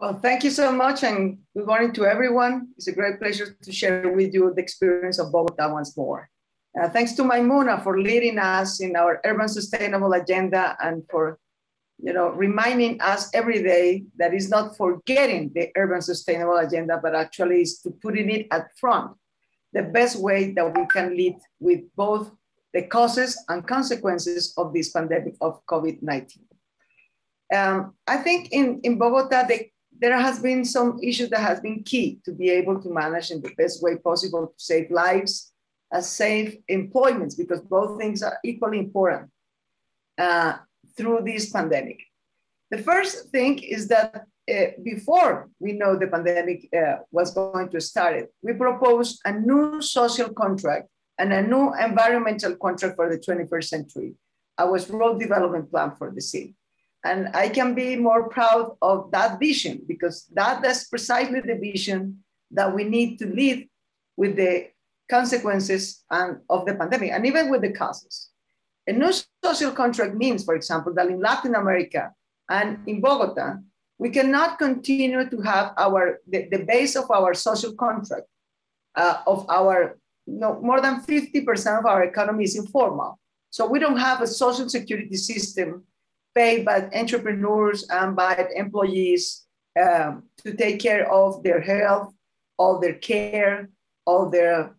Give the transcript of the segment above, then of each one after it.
Well, thank you so much, and good morning to everyone. It's a great pleasure to share with you the experience of Bogota once more. Thanks to Maimuna for leading us in our urban sustainable agenda and for reminding us every day that it's not forgetting the urban sustainable agenda, but actually is to putting it at front, the best way that we can lead with both the causes and consequences of this pandemic of COVID-19. I think in Bogota, there has been some issues that has been key to be able to manage in the best way possible to save lives, save employments, because both things are equally important through this pandemic. The first thing is that before we know the pandemic was going to start, we proposed a new social contract and a new environmental contract for the 21st century, our road development plan for the city. And I can be more proud of that vision because that's precisely the vision that we need to lead with the consequences of the pandemic and even with the causes. A new social contract means, for example, that in Latin America and in Bogota, we cannot continue to have the base of our social contract of our, more than 50% of our economy is informal. So we don't have a social security system paid by entrepreneurs and by employees to take care of their health, all their care, all their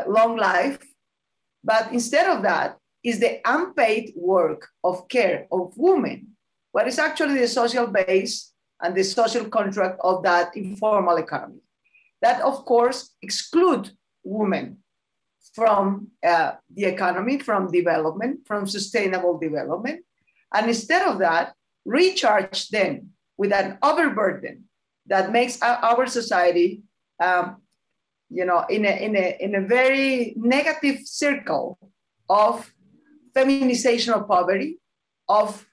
long life. But instead of that is the unpaid work of care of women, what is actually the social base and the social contract of that informal economy. That, of course, exclude women from the economy, from development, from sustainable development. And instead of that, recharge them with an overburden that makes our society, in a very negative circle of feminization of poverty, of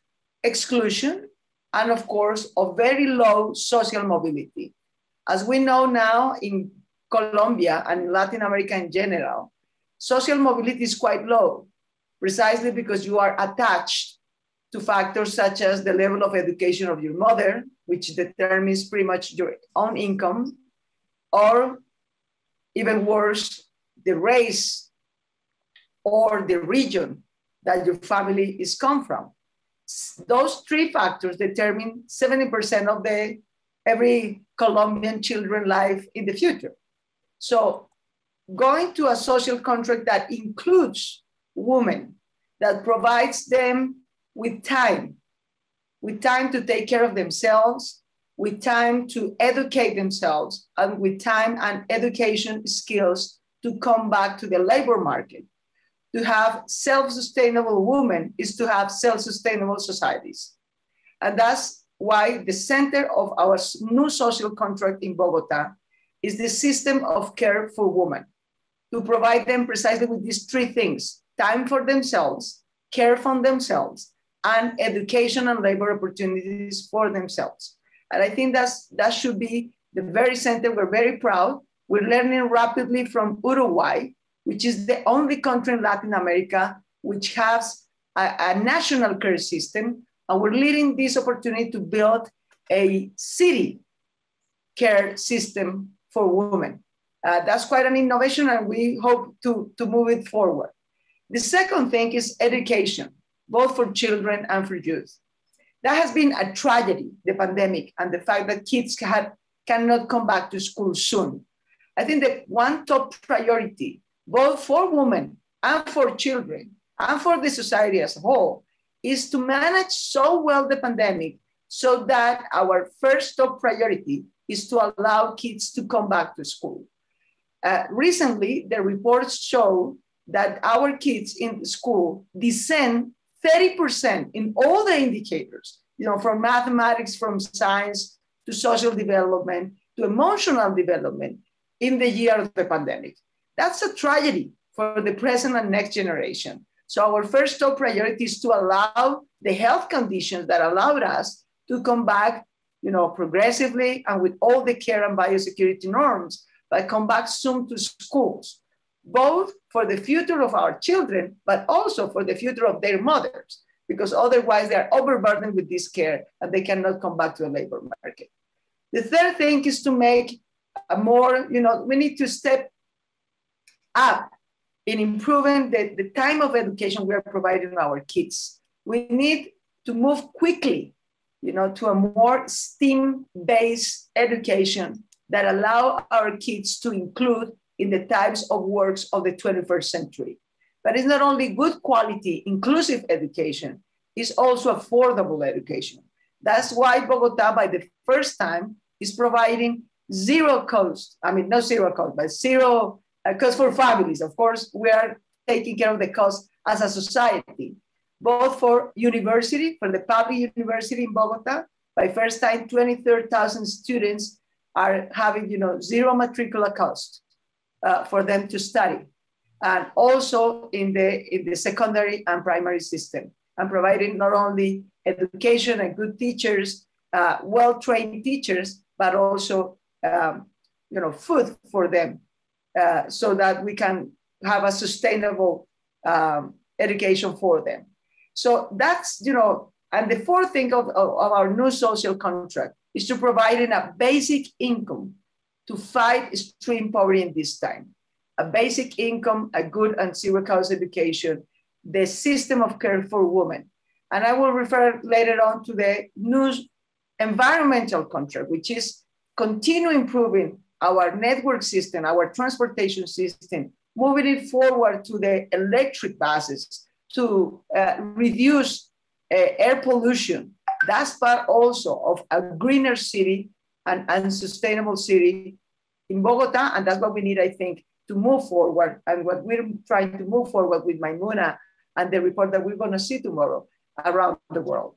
exclusion, and of course, of very low social mobility. As we know now in Colombia and Latin America in general, social mobility is quite low, precisely because you are attached to factors such as the level of education of your mother, which determines pretty much your own income, or even worse, the race or the region that your family is come from. Those three factors determine 70% of every Colombian children life in the future. So going to a social contract that includes women, that provides them with time to take care of themselves, with time to educate themselves, and with time and education skills to come back to the labor market. To have self-sustainable women is to have self-sustainable societies. And that's why the center of our new social contract in Bogota is the system of care for women, to provide them precisely with these three things: time for themselves, care for themselves, and education and labor opportunities for themselves. And I think that should be the very center. We're very proud. We're learning rapidly from Uruguay, which is the only country in Latin America which has a national care system. And we're leading this opportunity to build a city care system for women. That's quite an innovation, and we hope to move it forward. The second thing is education, both for children and for youth. That has been a tragedy, the pandemic, and the fact that kids cannot come back to school soon. I think that one top priority, both for women and for children and for the society as a whole, is to manage so well the pandemic so that our first top priority is to allow kids to come back to school. Recently, the reports show that our kids in school descend 30% in all the indicators, from mathematics, from science, to social development, to emotional development in the year of the pandemic. That's a tragedy for the present and next generation. So our first top priority is to allow the health conditions that allowed us to come back, progressively and with all the care and biosecurity norms, but come back soon to schools, both for the future of our children, but also for the future of their mothers. because otherwise they are overburdened with this care and they cannot come back to the labor market. The third thing is to make a more, we need to step up in improving the time of education we are providing our kids. We need to move quickly, to a more STEAM-based education that allow our kids to include in the types of works of the 21st century. But it's not only good quality, inclusive education, it's also affordable education. That's why Bogota, by the first time, is providing zero cost. I mean, not zero cost, but zero cost for families. Of course, we are taking care of the cost as a society, both for university, for the public university in Bogota. By first time, 23,000 students are having, zero matricular cost for them to study. And also in the secondary and primary system, and providing not only education and good teachers, well-trained teachers, but also food for them, so that we can have a sustainable education for them. So that's, and the fourth thing of our new social contract is to provide a basic income to fight extreme poverty in this time. A basic income, a good and zero cost education, the system of care for women. And I will refer later on to the new environmental contract, which is continue improving our network system, our transportation system, moving it forward to the electric buses to reduce air pollution. That's part also of a greener city and sustainable city in Bogota. And that's what we need, I think, to move forward, and what we're trying to move forward with Maimuna and the report that we're going to see tomorrow around the world.